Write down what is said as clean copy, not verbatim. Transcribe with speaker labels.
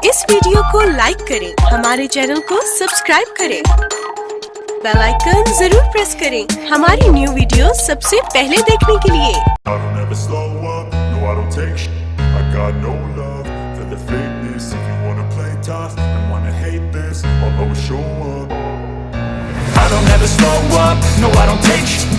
Speaker 1: इस वीडियो को लाइक करें, हमारे चैनल को सब्सक्राइब करें, बेल आइकन जरूर प्रेस करें हमारी न्यू वीडियो सबसे पहले देखने के लिए।
Speaker 2: I don't ever slow up, no I don't take sh*t.